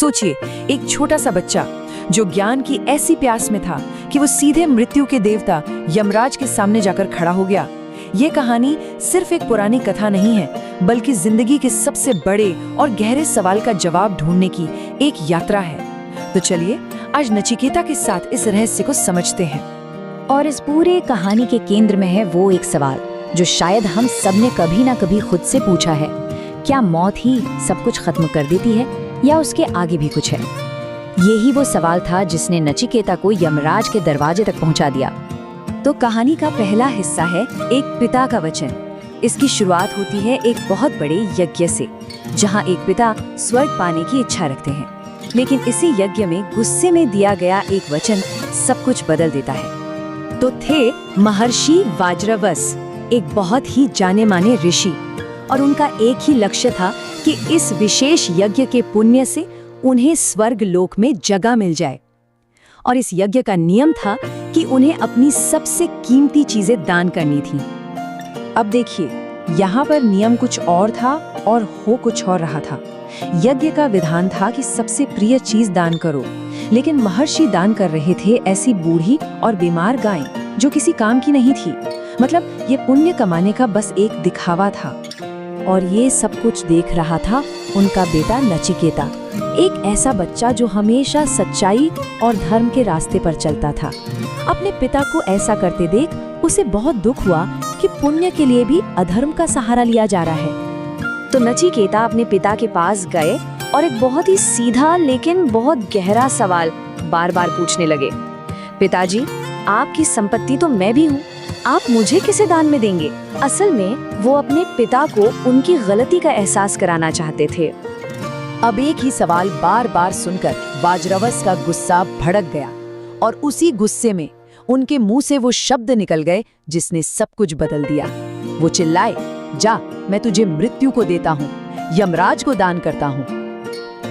सोचिए, एक छोटा सा बच्चा जो ज्ञान की ऐसी प्यास में था कि वो सीधे मृत्यु के देवता यमराज के सामने जाकर खड़ा हो गया। ये कहानी सिर्फ एक पुरानी कथा नहीं है, बल्कि जिंदगी के सबसे बड़े और गहरे सवाल का जवाब ढूंढने की एक यात्रा है। तो चलिए आज नचिकेता के साथ इस रहस्य को समझते हैं। और इस पूरे कहानी के केंद्र में है वो एक सवाल जो शायद हम सब ने कभी ना कभी खुद से पूछा है। क्या मौत ही सब कुछ खत्म कर देती है या उसके आगे भी कुछ है? यही वो सवाल था जिसने नचिकेता को यमराज के दरवाजे तक पहुंचा दिया। तो कहानी का पहला हिस्सा है एक पिता का वचन। इसकी शुरुआत होती है एक बहुत बड़े यज्ञ से, जहां एक पिता स्वर्ग पाने की इच्छा रखते हैं। लेकिन इसी यज्ञ में गुस्से में दिया गया एक वचन सब कुछ बदल देता है। तो थे महर्षि वाज्रवस, एक बहुत ही जाने माने ऋषि, और उनका एक ही लक्ष्य था कि इस विशेष यज्ञ के पुण्य से उन्हें स्वर्ग लोक में जगह मिल जाए। और इस यज्ञ का नियम था कि उन्हें अपनी सबसे कीमती चीजें दान करनी थी। अब देखिए, यहाँ पर नियम कुछ और था और हो कुछ और रहा था। यज्ञ का विधान था कि सबसे प्रिय चीज दान करो, लेकिन महर्षि दान कर रहे थे ऐसी बूढ़ी और बीमार गाय जो किसी काम की नहीं थी। मतलब ये पुण्य कमाने का बस एक दिखावा था। और ये सब कुछ देख रहा था उनका बेटा नचिकेता, एक ऐसा बच्चा जो हमेशा सच्चाई और धर्म के रास्ते पर चलता था। अपने पिता को ऐसा करते देख उसे बहुत दुख हुआ कि पुण्य के लिए भी अधर्म का सहारा लिया जा रहा है। तो नचिकेता अपने पिता के पास गए और एक बहुत ही सीधा लेकिन बहुत गहरा सवाल बार बार पूछने लगे। पिताजी, आपकी संपत्ति तो मैं भी हूँ, आप मुझे किसे दान में देंगे? असल में वो अपने पिता को उनकी गलती का एहसास कराना चाहते थे। अब एक ही सवाल बार बार सुनकर वाज्रवस का गुस्सा भड़क गया, और उसी गुस्से में उनके मुंह से वो शब्द निकल गए जिसने सब कुछ बदल दिया। वो चिल्लाए, जा, मैं तुझे मृत्यु को देता हूँ, यमराज को दान करता हूँ।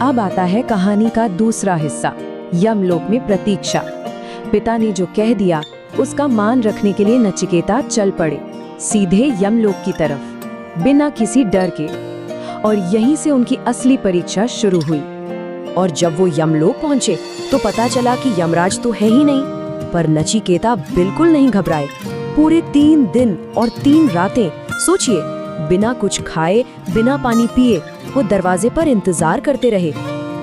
अब आता है कहानी का दूसरा हिस्सा, यमलोक में प्रतीक्षा। पिता ने जो कह दिया उसका मान रखने के लिए नचिकेता चल पड़े, सीधे यमलोक की तरफ, बिना किसी डर के। और यहीं से उनकी असली परीक्षा शुरू हुई। और जब वो यमलोक पहुंचे तो पता चला कि यमराज तो है ही नहीं, पर नचिकेता बिल्कुल नहीं घबराए। पूरे 3 दिन और 3 रातें, सोचिए, बिना कुछ खाए, बिना पानी पिए वो दरवाजे पर इंतजार करते रहे।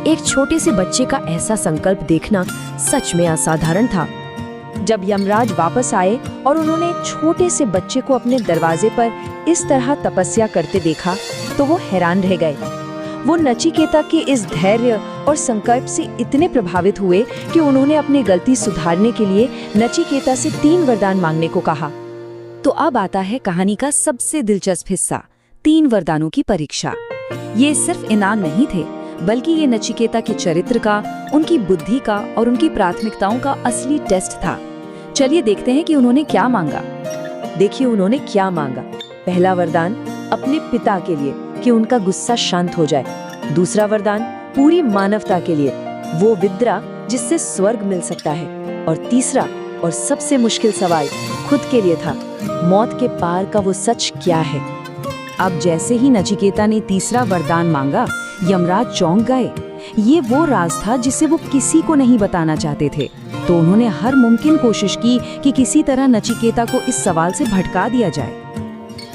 एक छोटे से बच्चे का ऐसा संकल्प देखना सच में असाधारण था। जब यमराज वापस आए और उन्होंने छोटे से बच्चे को अपने दरवाजे पर इस तरह तपस्या करते देखा तो वो हैरान रह गए। वो नचिकेता के इस धैर्य और संकल्प से इतने प्रभावित हुए कि उन्होंने अपनी गलती सुधारने के लिए नचिकेता से 3 वरदान मांगने को कहा। तो अब आता है कहानी का सबसे दिलचस्प हिस्सा, 3 वरदानों की परीक्षा। ये सिर्फ इनाम नहीं थे, बल्कि ये नचिकेता के चरित्र का, उनकी बुद्धि का और उनकी प्राथमिकताओं का असली टेस्ट था। चलिए देखते हैं कि उन्होंने क्या मांगा। देखिए उन्होंने क्या मांगा। पहला वरदान अपने पिता के लिए कि उनका गुस्सा शांत हो जाए। दूसरा वरदान पूरी मानवता के लिए, वो विद्या जिससे स्वर्ग मिल सकता है। और तीसरा और सबसे मुश्किल सवाल खुद के लिए था, मौत के पार का वो सच क्या है। अब जैसे ही नचिकेता ने तीसरा वरदान मांगा, यमराज चौंक गए। ये वो राज था जिसे वो किसी को नहीं बताना चाहते थे। तो उन्होंने हर मुमकिन कोशिश की कि किसी तरह नचिकेता को इस सवाल से भटका दिया जाए।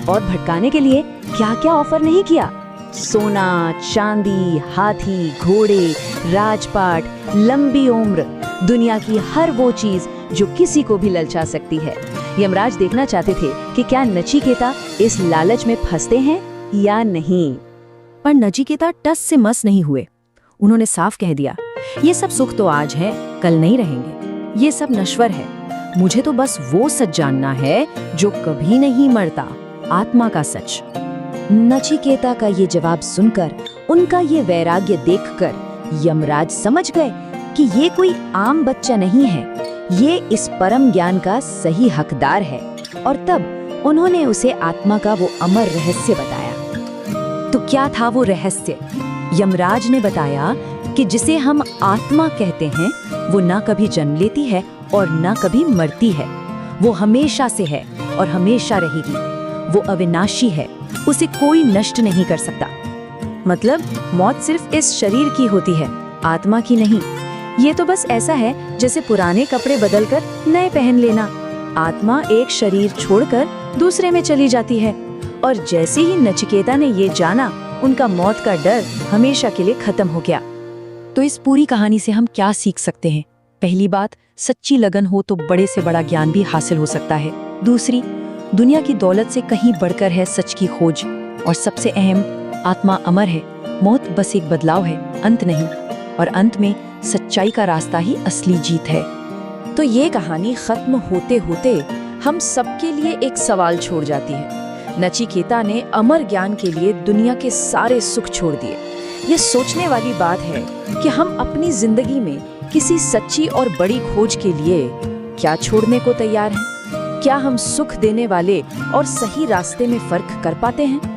और भटकाने के लिए क्या क्या ऑफर नहीं किया। सोना, चांदी, हाथी, घोड़े, राजपाट, लंबी उम्र, दुनिया की हर वो चीज जो किसी को भी ललचा सकती है। यमराज देखना चाहते थे कि क्या नचिकेता इस लालच में फंसते हैं या नहीं। पर नचिकेता टस से मस नहीं हुए। उन्होंने साफ कह दिया, ये सब सुख तो आज है, कल नहीं रहेंगे। ये सब नश्वर है। मुझे तो बस वो सच जानना है जो कभी नहीं मरता, आत्मा का सच। नचिकेता का ये जवाब सुनकर, उनका ये वैराग्य देखकर यमराज समझ गए कि ये कोई आम बच्चा नहीं है, ये इस परम ज्ञान का सही हकदार है। और तब उन्होंने उसे आत्मा का वो अमर रहस्य बताया। तो क्या था वो रहस्य? यमराज ने बताया कि जिसे हम आत्मा कहते हैं वो ना कभी जन्म लेती है और ना कभी मरती है। वो हमेशा से है और हमेशा रहेगी। वो अविनाशी है, उसे कोई नष्ट नहीं कर सकता। मतलब मौत सिर्फ इस शरीर की होती है, आत्मा की नहीं। ये तो बस ऐसा है जैसे पुराने कपड़े बदलकर नए पहन लेना। आत्मा एक शरीर छोड़कर दूसरे में चली जाती है, और जैसे ही नचिकेता ने ये जाना, उनका मौत का डर हमेशा के लिए खत्म हो गया। तो इस पूरी कहानी से हम क्या सीख सकते हैं? पहली बात, सच्ची लगन हो तो बड़े से बड़ा ज्ञान भी हासिल हो सकता है। दूसरी, दुनिया की दौलत से कहीं बढ़कर है सच की खोज। और सबसे अहम, आत्मा अमर है, मौत बस एक बदलाव है, अंत नहीं। और अंत में सच्चाई का रास्ता ही असली जीत है। तो ये कहानी खत्म होते होते हम सबके लिए एक सवाल छोड़ जाती है। नचिकेता ने अमर ज्ञान के लिए दुनिया के सारे सुख छोड़ दिए। ये सोचने वाली बात है कि हम अपनी जिंदगी में किसी सच्ची और बड़ी खोज के लिए क्या छोड़ने को तैयार हैं? क्या हम सुख देने वाले और सही रास्ते में फर्क कर पाते हैं?